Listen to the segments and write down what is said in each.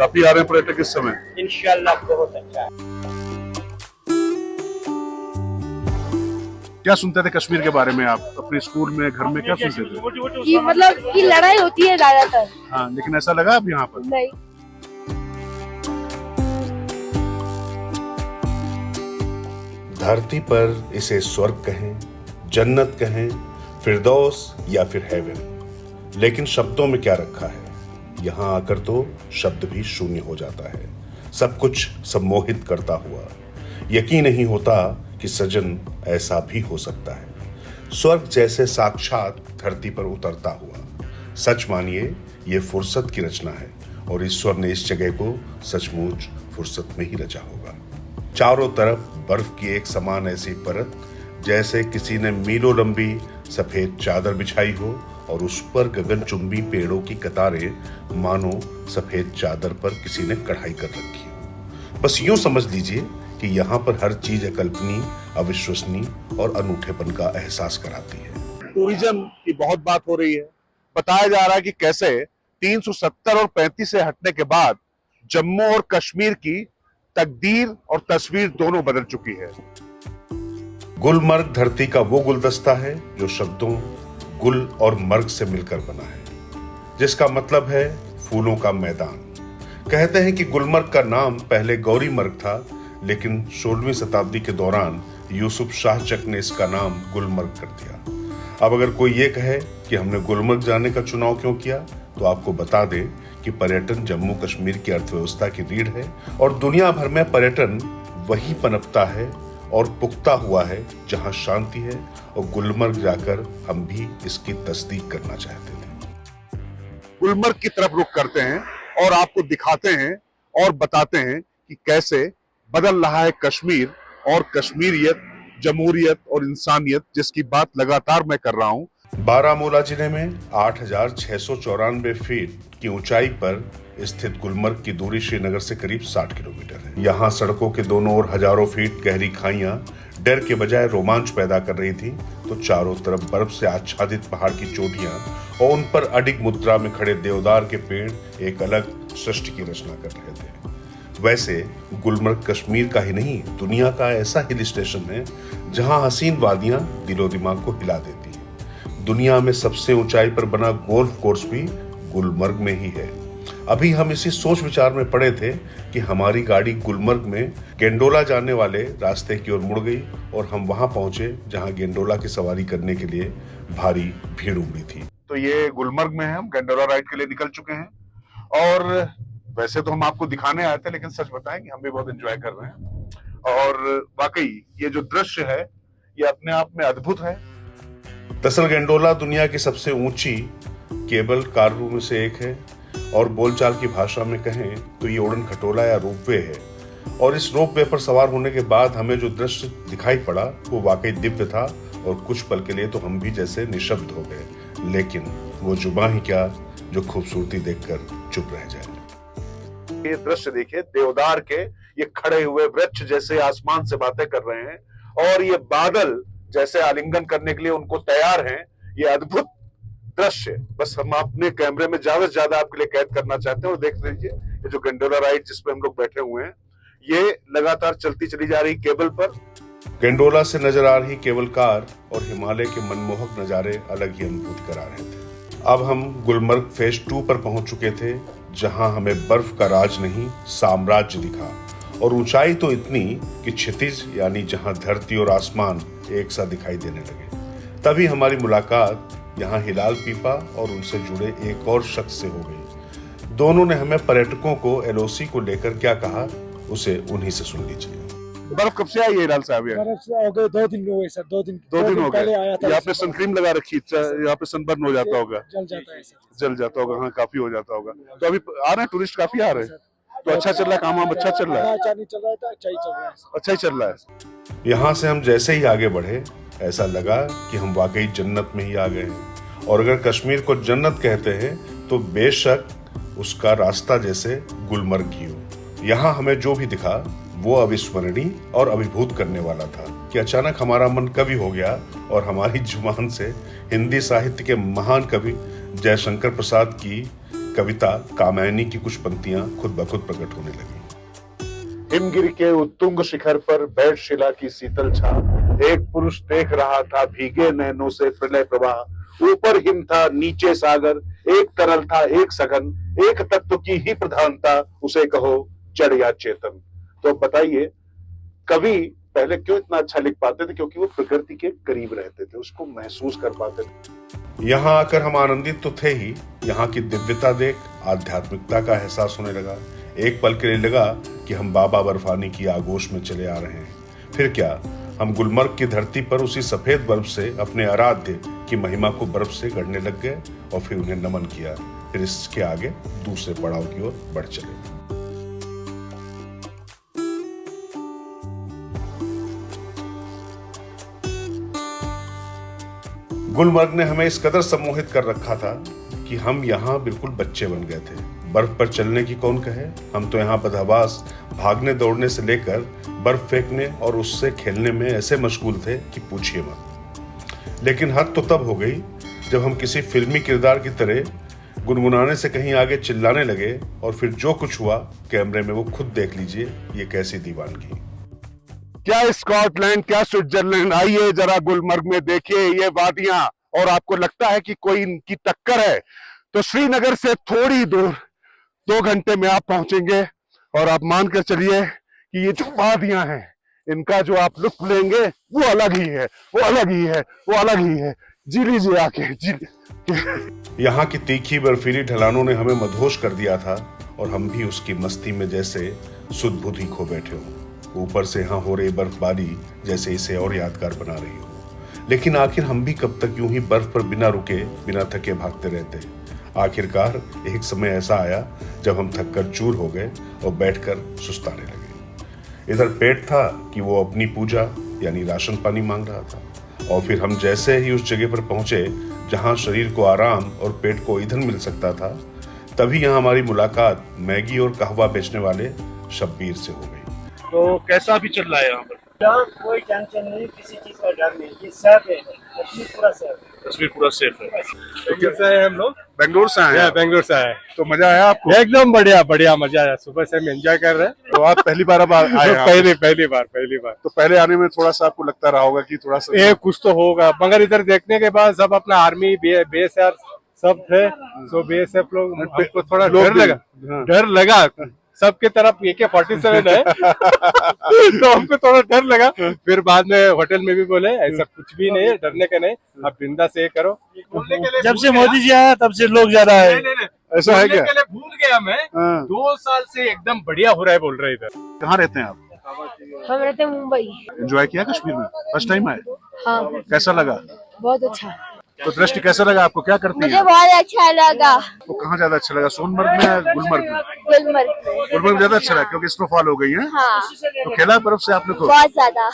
काफी आ रहे हैं पर्यटक इस समय। इंशाल्लाह बहुत अच्छा है। क्या सुनते थे कश्मीर के बारे में आप अपने स्कूल में, घर में क्या सुनते थे? कि मतलब कि लड़ाई होती है ज्यादातर। हाँ, लेकिन ऐसा लगा अब यहाँ पर? नहीं। धरती पर इसे स्वर्ग कहें, जन्नत कहें, फिरदौस या फिर हेवन, लेकिन शब्दों में क्या रखा है? यहाँ आकर तो शब्द भी शून्य हो जाता है, सब कुछ सम्मोहित करता हुआ। यकीन नहीं होता कि सजन ऐसा भी हो सकता है, स्वर्ग जैसे साक्षात धरती पर उतरता हुआ। सच मानिए ये फुर्सत की रचना है और ईश्वर ने इस जगह को सचमुच फुर्सत में ही रचा होगा। चारों तरफ बर्फ की एक समान ऐसी परत, जैसे किसी ने मीलों लंबी सफेद चादर बिछाई हो और उस पर गगनचुंबी पेड़ों की कतारें मानो सफेद चादर पर किसी ने कढ़ाई कर रखी हो। बस यूं समझ लीजिए कि यहाँ पर हर चीज अकल्पनीय, अविश्वसनीय और अनूठेपन का एहसास कराती है। टूरिज्म की बहुत बात हो रही है। बताया जा रहा है कि कैसे 370 और 35 से हटने के बाद जम्मू और कश्मीर की तकदीर और तस्वीर दोनों बदल चुकी है। गुलमर्ग धरती का वो गुलदस्ता है जो शब्दों गुल और मर्ग से मिलकर बना है, जिसका मतलब है फूलों का मैदान। कहते हैं कि गुलमर्ग का नाम पहले गौरी मर्ग था, लेकिन 16वीं शताब्दी के दौरान यूसुफ शाह चक ने इसका नाम गुलमर्ग कर दिया। अब अगर कोई ये कहे कि हमने गुलमर्ग जाने का चुनाव क्यों किया, तो आपको बता दें कि पर्यटन जम्मू कश्मीर की अर्थव्यवस्था की रीढ़ है और दुनिया भर में पर्यटन वही पनपता है और पुख्ता हुआ है जहां शांति है, और गुलमर्ग जाकर हम भी इसकी तस्दीक करना चाहते थे। गुलमर्ग की तरफ रुख करते हैं और आपको दिखाते हैं और बताते हैं कि कैसे बदल रहा है कश्मीर और कश्मीरियत, जमहूरियत और इंसानियत, जिसकी बात लगातार मैं कर रहा हूं। बारामूला जिले में 8,694 फीट की ऊंचाई पर स्थित गुलमर्ग की दूरी श्रीनगर से करीब 60 किलोमीटर है। यहाँ सड़कों के दोनों ओर हजारों फीट गहरी खाइयां डर के बजाय रोमांच पैदा कर रही थी, तो चारों तरफ बर्फ से आच्छादित पहाड़ की चोटियां और उन पर अडिग मुद्रा में खड़े देवदार के पेड़ एक अलग सृष्टि की रचना कर रहे थे। वैसे गुलमर्ग कश्मीर का ही नहीं, दुनिया का ऐसा हिल स्टेशन है जहां हसीन वादियां दिलो दिमाग को हिला देती हैं। दुनिया में सबसे ऊंचाई पर बना गोल्फ कोर्स भी गुलमर्ग में ही है। अभी हम इसी सोच विचार में पड़े थे कि हमारी गाड़ी गुलमर्ग में गेंडोला जाने वाले रास्ते की ओर मुड़ गई और हम वहां पहुंचे जहां गेंडोला की सवारी करने के लिए भारी भीड़ उमड़ी थी। तो ये गुलमर्ग में है, हम गेंडोला राइड के लिए निकल चुके हैं और वैसे तो हम आपको दिखाने आए थे, लेकिन सच बताएं कि हम भी बहुत एंजॉय कर रहे हैं और वाकई ये जो दृश्य है ये अपने आप में अद्भुत है। दरअसल गेंडोला दुनिया की सबसे ऊंची केबल कारों में से एक है और बोलचाल की भाषा में कहें तो ये उड़न खटोला या रोपवे है। और इस रोपवे पर सवार होने के बाद हमें जो दृश्य दिखाई पड़ा वो वाकई दिव्य था और कुछ पल के लिए तो हम भी जैसे निशब्द हो गए, लेकिन वो जुबां ही क्या जो खूबसूरती देखकर चुप रह जाए। ये दृश्य देखिए, देवदार के ये खड़े हुए वृक्ष जैसे आसमान से बातें कर रहे हैं और ये बादल जैसे आलिंगन करने के लिए उनको तैयार हैं। ये अद्भुत दृश्य बस हम अपने कैमरे में ज्यादा से ज्यादा आपके लिए कैद करना चाहते हैं। और देख लीजिए ये जो गेंडोला राइड जिसपे हम लोग बैठे हुए हैं, ये लगातार चलती चली जा रही केबल पर। गेंडोला से नजर आ रही केबल कार और हिमालय के मनमोहक नजारे अलग ही अनुभूति करा रहे थे। अब हम गुलमर्ग फेज 2 पर पहुंच चुके थे, जहां हमें बर्फ का राज नहीं साम्राज्य दिखा। और ऊंचाई तो इतनी कि क्षितिज यानी जहां धरती और आसमान एक सा दिखाई देने लगे। तभी हमारी मुलाकात यहाँ हिलाल पीपा और उनसे जुड़े एक और शख्स से हो गई। दोनों ने हमें पर्यटकों को एलओसी को लेकर क्या कहा, उसे उन्हीं से सुन लीजिए। बर्फ कब से आई है हिलाल साहब? बर्फ से हो गए 2 दिन हो गए सर, 2 दिन हो पहले गए। आया था। यहाँ पे सनक्रीम लगा रखी, यहाँ पे सनबर्न हो जाता होगा, जल जाता है सर, जल जाता होगा। हाँ, काफी हो जाता होगा। तो अभी आ रहे हैं टूरिस्ट, काफी आ रहे हैं, तो अच्छा चल रहा है काम, अच्छा चल रहा है। अच्छा नहीं चल रहा था, अच्छा ही चल रहा है, अच्छा ही चल रहा है। यहाँ से हम जैसे ही आगे बढ़े ऐसा लगा कि हम वाकई जन्नत में ही आ गए हैं। और अगर कश्मीर को जन्नत कहते हैं तो बेशक उसका रास्ता जैसे गुलमर्ग ही हो। यहाँ हमें जो भी दिखा वो अविस्मरणीय और अभिभूत करने वाला था कि अचानक हमारा मन कवि हो गया और हमारी जुबान से हिंदी साहित्य के महान कवि जयशंकर प्रसाद की कविता कामायनी की कुछ पंक्तियां खुद ब खुद प्रकट होने लगी। हिमगिरी के उत्तुंग शिखर पर बैठ शिला की शीतल छा, एक पुरुष देख रहा था भीगे नैनों से प्रलय प्रवाह। ऊपर हिम था नीचे सागर, एक तरल था एक सघन, एक तत्व की ही प्रधानता, उसे कहो जड़ या चेतन। तो बताइए कवि पहले क्यों इतना अच्छा लिख पाते थे? क्योंकि वो प्रकृति के करीब रहते थे, उसको महसूस कर पाते थे। यहाँ आकर हम आनंदित तो थे ही, यहाँ की दिव्यता देख आध्यात्मिकता का एहसास होने लगा। एक पल के लिए लगा कि हम बाबा बर्फानी की आगोश में चले आ रहे हैं। फिर क्या, हम गुलमर्ग की धरती पर उसी सफेद बर्फ से अपने आराध्य की महिमा को बर्फ से गढ़ने लग गए और फिर उन्हें नमन किया। फिर इसके आगे दूसरे पड़ाव की ओर बढ़ चले। गुलमर्ग ने हमें इस कदर सम्मोहित कर रखा था कि हम यहाँ बिल्कुल बच्चे बन गए थे। बर्फ पर चलने की कौन कहे, हम तो यहाँ बदहवास भागने दौड़ने से लेकर बर्फ फेंकने और उससे खेलने में ऐसे मशगूल थे कि पूछिए मत। लेकिन हद तो तब हो गई जब हम किसी फिल्मी किरदार की तरह गुनगुनाने से कहीं आगे चिल्लाने लगे और फिर जो कुछ हुआ कैमरे में वो खुद देख लीजिए, ये कैसी दीवानगी। क्या स्कॉटलैंड, क्या स्विट्जरलैंड, आइए जरा गुलमर्ग में देखिए ये वादियां। और आपको लगता है कि कोई इनकी टक्कर है तो श्रीनगर से थोड़ी दूर 2 घंटे में आप पहुंचेंगे और आप मानकर चलिए कि ये जो वादियां हैं इनका जो आप लुत्फ लेंगे वो अलग ही है, वो अलग ही है, वो अलग ही है। जी लीजिए आके, जी। यहाँ की तीखी बर्फीली ढलानों ने हमें मदहोश कर दिया था और हम भी उसकी मस्ती में जैसे सुध बुध ही खो बैठे हों। ऊपर से यहाँ हो रही बर्फबारी जैसे इसे और यादगार बना रही हो। लेकिन आखिर हम भी कब तक यूं ही बर्फ पर बिना रुके बिना थके भागते रहते। आखिरकार एक समय ऐसा आया जब हम थककर चूर हो गए और बैठकर सुस्ताने लगे। इधर पेट था कि वो अपनी पूजा यानी राशन पानी मांग रहा था। और फिर हम जैसे ही उस जगह पर पहुंचे जहां शरीर को आराम और पेट को ईंधन मिल सकता था, तभी यहाँ हमारी मुलाकात मैगी और कहवा बेचने वाले शब्बीर से हो गई। तो कैसा भी चल रहा है यहाँ पर? कोई टेंशन नहीं, किसी चीज का डर नहीं, ये सेफ है, कश्मीर पूरा सेफ है। कश्मीर पूरा सेफ है। तो कैसे हैं हम लोग? बेंगलोर से आए हैं? बेंगलोर से आए। तो मजा आया आपको? एकदम बढ़िया बढ़िया मजा आया। सुबह से हम एंजॉय कर रहे हैं। तो आप पहली बार अब आए हैं? पहली बार। तो पहले आने में थोड़ा सा आपको लगता रहा होगा कि थोड़ा सा ये कुछ तो होगा, मगर इधर देखने के बाद सब अपना आर्मी BSF सब थे, तो BSF लोग हमको थोड़ा डर लगा। सबके तरफ AK-47 है तो हमको थोड़ा डर लगा। फिर बाद में होटल में भी बोले ऐसा कुछ भी नहीं है, डरने का नहीं, आप बिंदास से करो। जब से मोदी जी आया तब से लोग ज्यादा है। ऐसा है क्या? भूल गया मैं। 2 साल से एकदम बढ़िया हो रहा है बोल रहे इधर। कहाँ रहते हैं आप? हम रहते हैं मुंबई। एंजॉय किया कश्मीर में? फर्स्ट टाइम आए? हाँ, कैसा लगा? बहुत अच्छा। तो दृष्टि कैसा लगा आपको, क्या करती मुझे है? बहुत अच्छा लगा। तो कहाँ ज्यादा अच्छा लगा, सोनमर्ग में या गुलमर्ग में? गुलमर्ग। गुलमर्ग ज्यादा अच्छा लगा क्योंकि स्नोफॉल हो गई है। हाँ, तो खेला बर्फ से आपने? तो बहुत ज्यादा।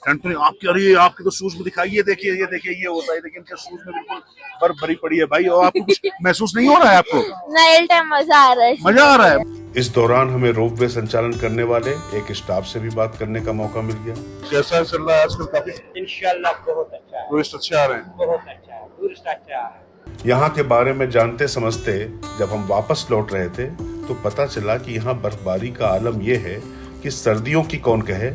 कंट्री आपकी, अरे आपके तो शूज में दिखाई, ये देखिए ये होता है, लेकिन क्या शूज में बिल्कुल बर्फ भरी पड़ी है भाई। और आपको कुछ महसूस नहीं हो रहा है? आपको नाइल टाइम मजा आ रहा है। मजा आ रहा है? इस दौरान हमें रोपवे संचालन करने वाले एक स्टाफ से भी बात करने का मौका मिल गया। कैसा चल रहा है आजकल? काफी इंशाल्लाह बहुत अच्छा है, टूरिस्ट अच्छे आ रहे हैं? बहुत अच्छा है, टूरिस्ट अच्छा है। यहाँ के बारे में जानते समझते जब हम वापस लौट रहे थे तो पता चला कि यहाँ बर्फबारी का आलम यह है कि सर्दियों की कौन कहे,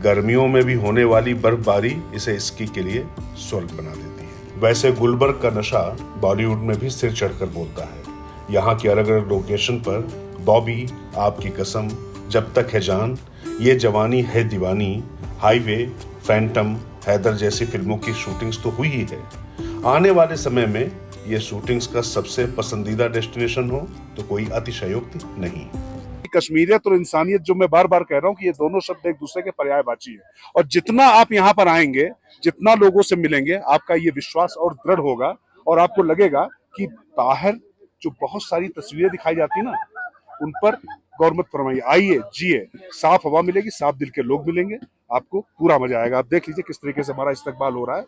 गर्मियों में भी होने वाली बर्फबारी इसे स्की के लिए स्वर्ग बना देती है। वैसे गुलबर्ग का नशा बॉलीवुड में भी सिर चढ़कर बोलता है। यहाँ की अलग अलग लोकेशन पर बॉबी, आपकी कसम, जब तक है जान, ये जवानी है दीवानी, हाईवे, फैंटम, हैदर जैसी फिल्मों की शूटिंग्स तो हुई ही है। आने वाले समय में ये शूटिंग्स का सबसे पसंदीदा डेस्टिनेशन हो तो कोई अतिशयोक्ति नहीं। कश्मीरियत और इंसानियत, जो मैं बार बार कह रहा हूँ कि ये दोनों शब्द एक दूसरे के पर्यायवाची है। और जितना आप यहाँ पर आएंगे, जितना लोगों से मिलेंगे, आपका ये विश्वास और दृढ़ होगा और आपको लगेगा कि बाहर जो बहुत सारी तस्वीरें दिखाई जाती है ना, उन पर गौर मत फरमाइए। आइए, जिए, साफ हवा मिलेगी, साफ दिल के लोग मिलेंगे, आपको पूरा मजा आएगा। आप देख लीजिए किस तरीके से हमारा इस्तकबाल हो रहा है।